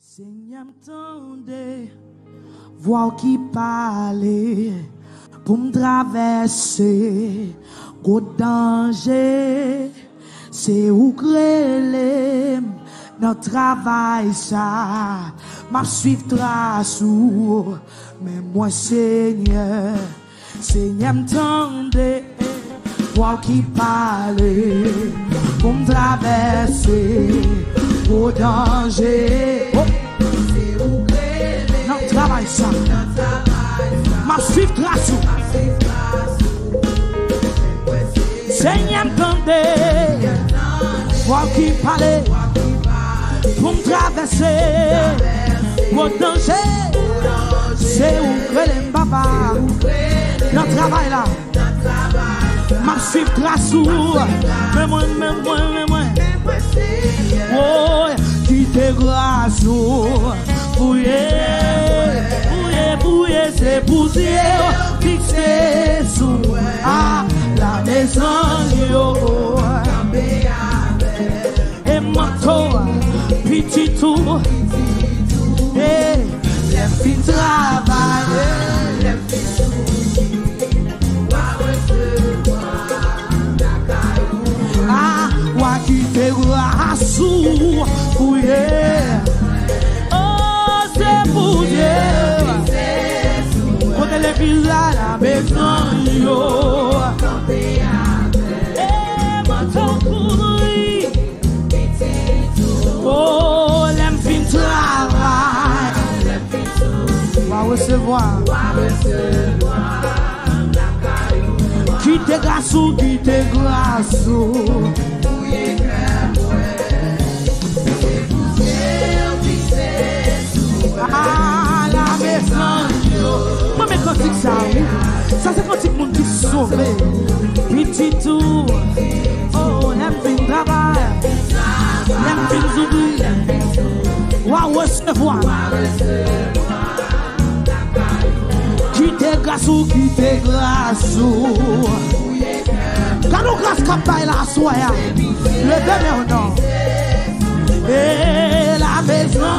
Seigneur m'tendait, voix qui parlait pour me traverser, gros danger, c'est où créer notre travail ça, m'a suivre trace mais moi Seigneur, Seigneur m'tendait, voix qui parlait pour me traverser, gros danger. Notre travail ça, ma suivre trace. Seigneur m'tendait, voix qui parlait pour me traverser, gros danger. C'est où que les papa, notre travail là, ma suivre trace. Mais moi, oh, qui te grâce, fouiller, c'est pousser, fixer sous à la maison, yo. Et manteau, petit tour, et les filles travaillent, les filles ah, moi qui te grâce, fouiller. Oh, c'est pour Dieu. Quand elle est mise à la maison, yo. Et maintenant courir. Oh, l'aime fin travail. Va recevoir. Qui te grâce, qui te grâce. Ah, la maison. Moi, mais quand tu ça, c'est quand tu monde qui sauve. Petit tour. Oh, l'aime fin travail. L'aime fin zoubi. Wa recevoir. Qui te grâce ou qui te grâce. Quand nous grâce campagne la soya, le demain non. Et la maison,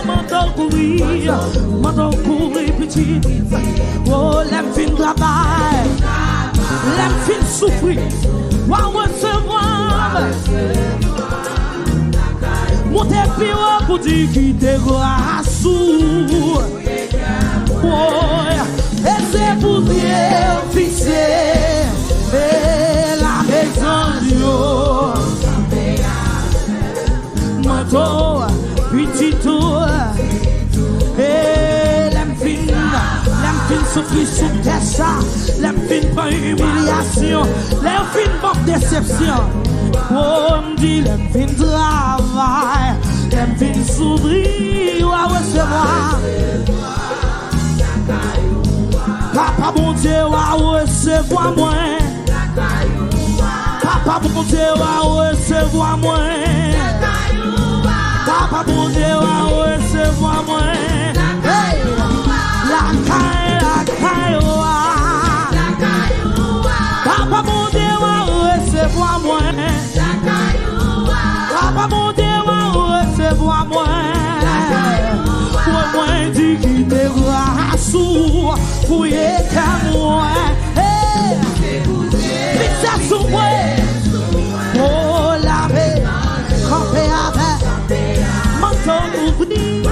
m'entends courir petit. Oh, l'aime fin travail, l'aime fin souffrir. Wa recevoir. Monter pire pour dire qui te grâce. Et c'est pour Dieu fixer et la maison. Manteau, petit tour. Et l'aime fin souffrir sous terre ça. L'aime fin pas humiliation. L'aime fin pas déception. Oh, me dit l'aime fin travail. L'aime fin s'ouvrir ou à recevoir. Papa bon Dieu va recevoir moi. Papa bon Dieu va recevoir moi. Papa bon Dieu va recevoir moi. Hey! La caille, Papa bon Dieu va recevoir moi. Papa bon Dieu va recevoir moi. Moi dis qui te grâce pour y être moi. Vite ça sous moi. Oh laver, camper avec, manteau ouvrir.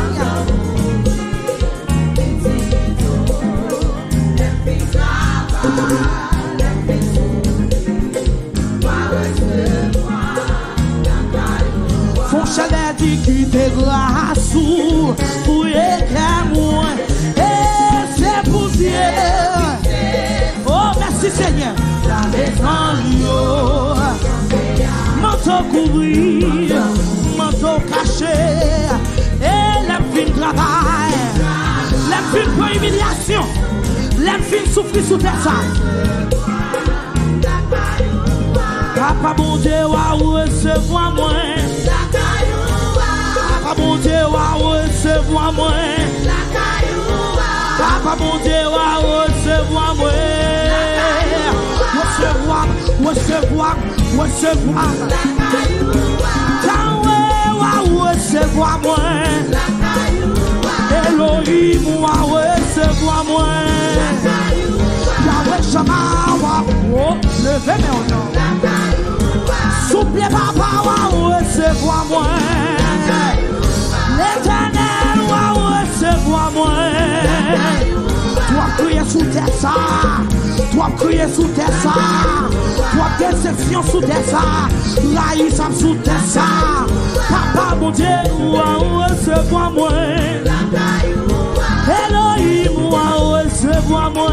Font chaleur dit qui te grâce pour y être moi. Et c'est pour Dieu. Oh merci Seigneur. La maison, manteau couvrir, manteau caché, et l'aime fin travail, l'aime fin pour humiliation, l'aime fin souffrir sous terre ça. Papa bon Dieu va recevoir moi. Papa bon Dieu va recevoir moi. Papa bon Dieu va recevoir moi. Recevoir. Yahweh va recevoir moi. L'Éternel va recevoir moi. Toi crier sous terre ça. Toi crier sous terre ça. Toi déception sous terre ça. Laïsme sous terre ça. Papa mon Dieu va recevoir moi. Elohim va recevoir moi.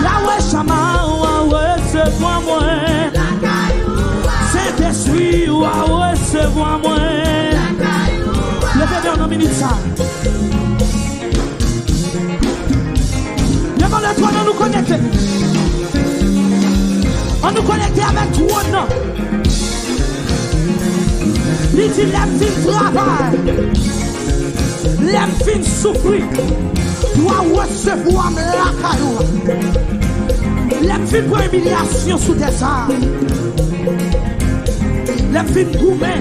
Yahweh Shammah va recevoir moi. Saint-Esprit va recevoir moi. Levez-vous en minute ça. Devant le trône, on nous connecte. On nous connecte avec toi, non. Il dit, l'aime fin travail. L'aime fin souffrir. Doit recevoir la cadeau. L'aime fin pour humiliation sous tes armes. L'aime fin gourmet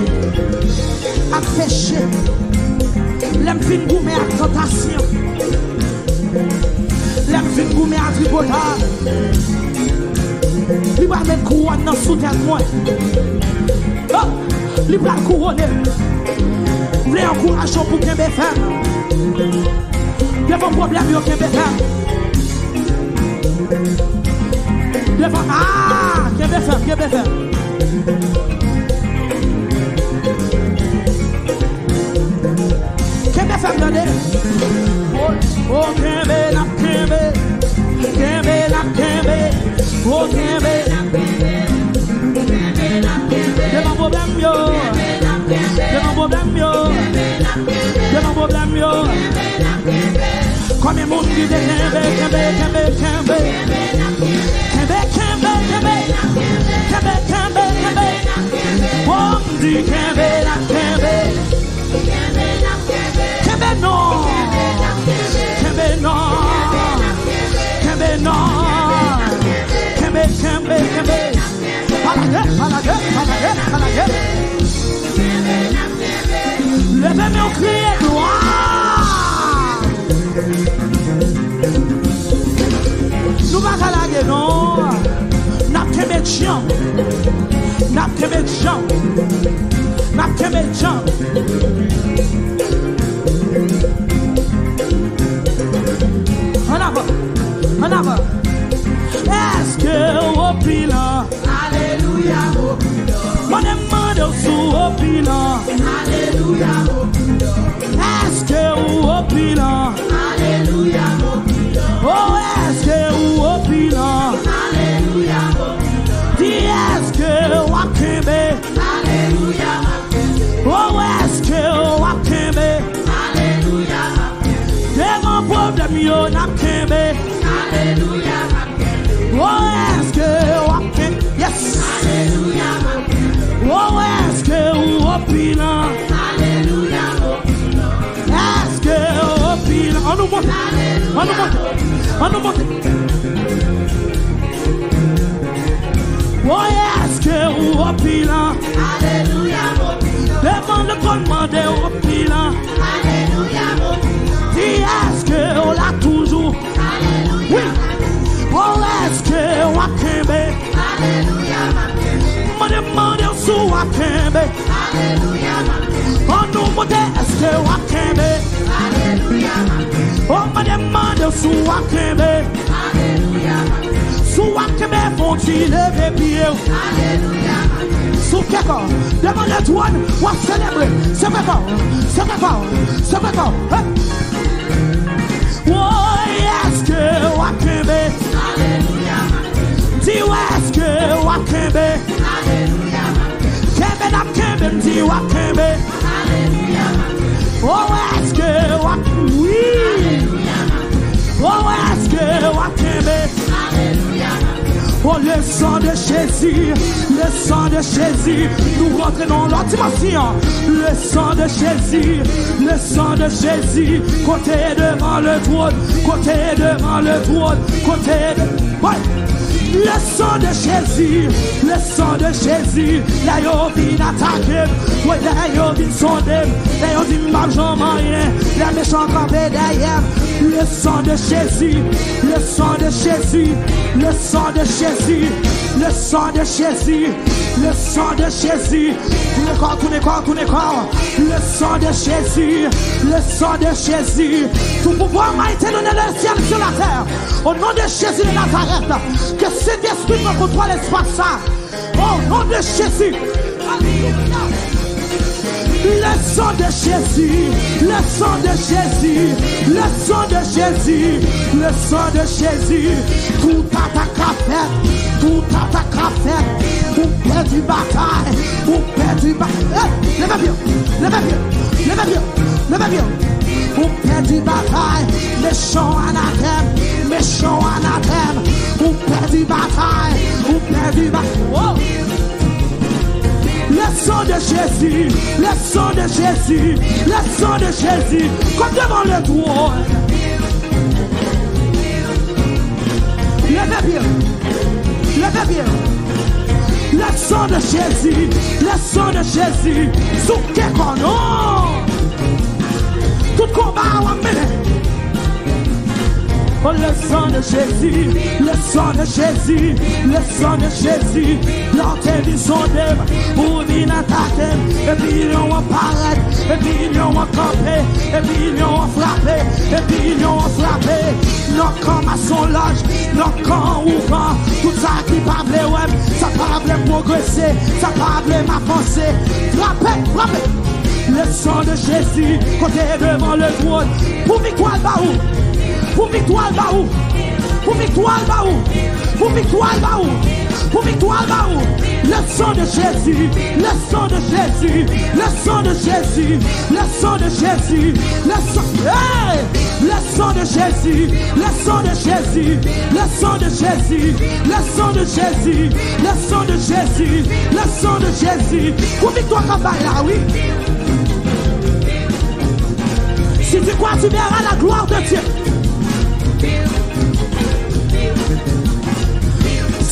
à péché. L'aime fin gourmet à tentation. L'aime fin gourmet à tripotage. Il va mettre couronne dans sous tête moi. Oh, il va couronner. Vous voulez encourager pour qu'il y ait des femmes. Il y a un problème, il y a des femmes. Ah, qu'il y ait des femmes, qu'il y ait des femmes. Qu'il y ait des femmes, regardez. Oh, Kembe, la Kembe. Kembe, la Kembe. Oh, Kembe, la Kembe. C'est mon problème, yo. C'est mon problème, yo. C'est mon problème, yo. Comme les monde qui dit Kembe, Kembe, Kembe, Kembe. Kembe, Kembe, Kembe. Kembe, Kembe, Kembe. Oh, dit Kembe, la Kembe. Kembe, non. Kembe, non. Kembe, non. Kembe, Kembe, Kembe. Palage. Levez-moi au cri et gloire. Nous va galaguer, non. N'a qu'aimé Jean. N'a qu'aimé Jean. N'a qu'aimé Jean. En avant. Est-ce que au bilan? Alléluia, au bilan. Mon demande sous au bilan. Alléluia, au bilan. Est-ce que au bilan? Alléluia, au bilan. Oh, est-ce que au bilan? Alléluia, au bilan. Dis est-ce que au Kembe? Alléluia, oh, est-ce que au Kembe? Alléluia. C'est mon problème, yo, n'a Kembe. Alléluia. Oh, est-ce que Wapin, yes. Alléluia. Oh, est-ce que Wapina. Alléluia. Est-ce que Wapina. On nous monte. Oh, est-ce que Wapina. Alléluia. Demande le commandement de Wapina. Alléluia. Dis est-ce que on l'a toujours. Alléluia. Oui. Oh, est-ce que Wakembe? Alléluia. On demande sous Wakembe. Alléluia. On nous demande est-ce que Wakembe? Alléluia. On me demande sous Wakembe. Alléluia. Sous Wakembe vont-ils lever pied? Alléluia. Sous quelque devant le trône, on va célébrer. C'est maintenant. Oh, est-ce que Wakembe? Alléluia. Dis est-ce que Wakembe? Alléluia. Kembe na Kembe, dis Wakembe. Alléluia. Oh, est-ce que Wakembe? Oui. Alléluia. Oh, est-ce que Wakembe? Alléluia. Oh, le sang de Jésus, nous rentrons dans l'autre dimension. Le sang de Jésus, côté devant le trône, ouais. Le sang de Jésus, là y'ont vient attaquer, ouais, là y'ont vient sonder, là y'ont vient marcher en moyen, là les méchants campés derrière. Le sang de Jésus, le sang de Jésus, le sang de Jésus, le sang de Jésus, le sang de Jésus. Tous les corps, le sang de Jésus, le sang de Jésus. Tout pouvoir m'a été donné le ciel sur la terre. Au nom de Jésus de Nazareth, que cet esprit me contrôle l'espace. Au nom de Jésus. Alléluia. Le sang de Jésus, le sang de Jésus, le sang de Jésus, le sang de Jésus. Tout attaque à faire, tout attaque à faire. Pour perdre du bataille, pour perdre du bataille. Levez bien, levez bien, levez bien, levez bien. Pour perdre du bataille, méchant anathème, méchant anathème. Pour perdre du bataille, pour perdre du bataille. Oh. Le sang de Jésus, le sang de Jésus, le sang de Jésus, comme devant le trône. Levez bien, levez bien. Le sang de Jésus, le sang de Jésus, sous quel nom? Tout combat à mener. Oh, le sang de Jésus, le sang de Jésus, le sang de Jésus. L'antenne son dème, pour venir attaquer. Et puis ils ont apparaît, et puis ils ont campé, et puis ils ont frappé, et puis ils ont frappé. Notre camp à son loge, notre camp ouvrant. Tout ça qui parle web, ça parle progresser, ça parle m'avancer. Frappez, frappez. Le sang de Jésus, côté devant le trône. Pour victoire, baou. Pour victoire, baou. Pour victoire, baou. Pour victoire, baou. Pour victoire, baou. Le sang de Jésus, le sang de Jésus, le sang de Jésus, le sang de Jésus, le sang, hey! Le sang de Jésus, le sang de Jésus, le sang de Jésus, le sang de Jésus, le sang de Jésus, le sang de Jésus. Pour victoire, comme là, oui. Si tu crois, tu verras la gloire de Dieu.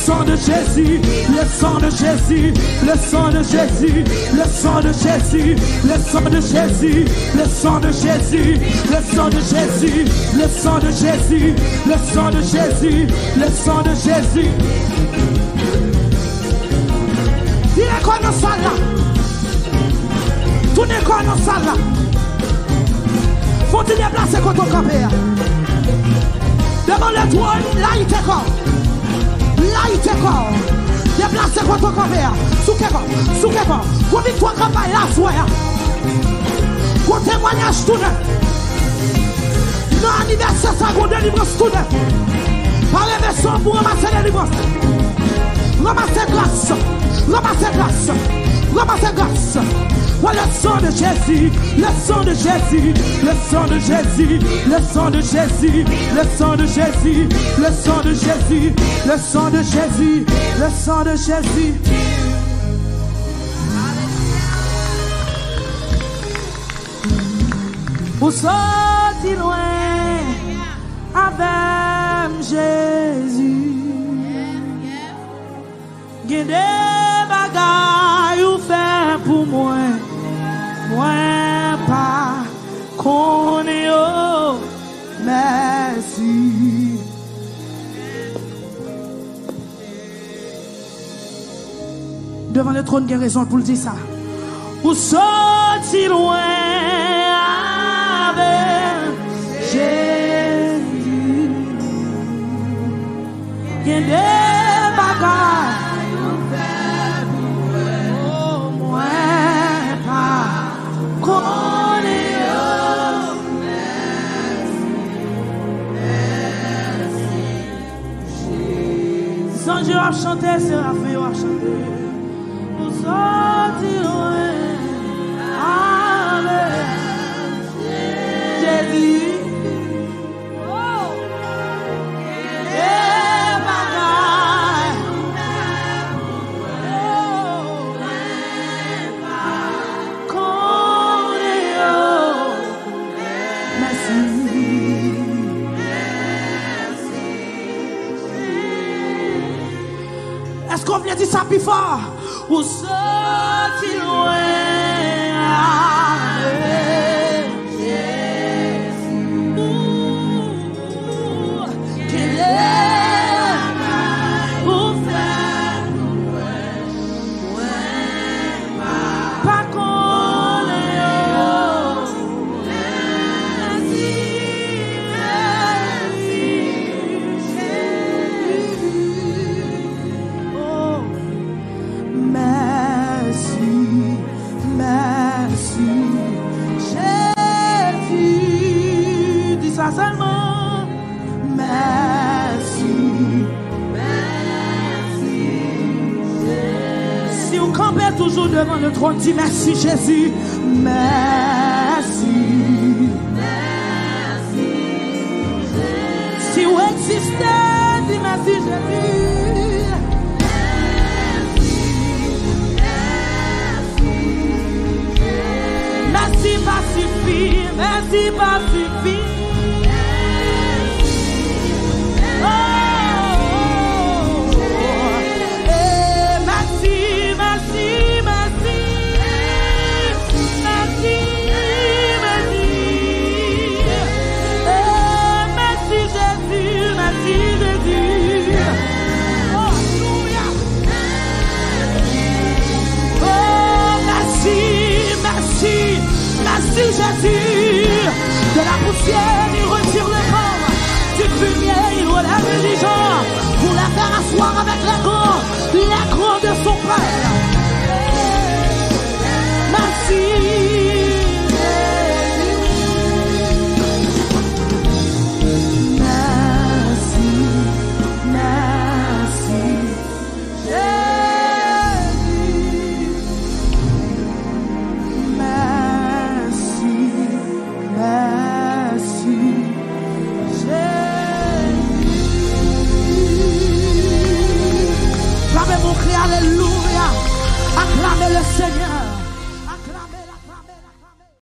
Sang de Jésus, le sang de Jésus, le sang de Jésus, le sang de Jésus, le sang de Jésus, le sang de Jésus, le sang de Jésus, le sang de Jésus, le sang de Jésus, le sang de Jésus. Il est quoi dans ça là? Tout n'est quoi dans ça là? Faut-il déplacer quand on campé? Devant le trône, là il était quoi? Là il était quoi? Déplacer quand on campé. Sous quel corps? Sous quel corps? Pour victoire campagne là, soir. Pour témoignage tout neuf. Non anniversaire, ça vous délivrance tout neuf. Par les vaisseaux pour ramasser les livrances. Ramasser grâce. Ramasser grâce. Ramasser grâce. Voilà le sang de Jésus, le sang de Jésus, le sang de Jésus, le sang de Jésus, le sang de Jésus, le sang de Jésus, le sang de Jésus, le sang de Jésus. Pour sortir loin avec Jésus, il y a des bagailles ou faire pour moi. Moi pas connais oh merci. Devant le trône, il y a raison pour le dire ça. Pour sortir loin avec Jésus, il y a des bagailles. Sans Dieu a chanté, c'est la fille a chanté. Pour sortir loin avec Jésus. Est-ce qu'on vient dire ça plus fort? Ou sortir loin avec Jésus. toujours devant le trône, dis merci Jésus. Merci. Si vous existez, dis merci Jésus. Merci pas suffit, merci pas suffit. Merci Jésus, de la poussière il retire le corps, du fumier il relève les gens, pour la faire asseoir avec l'écho de son père. Merci. Alléluia, acclamez le Seigneur.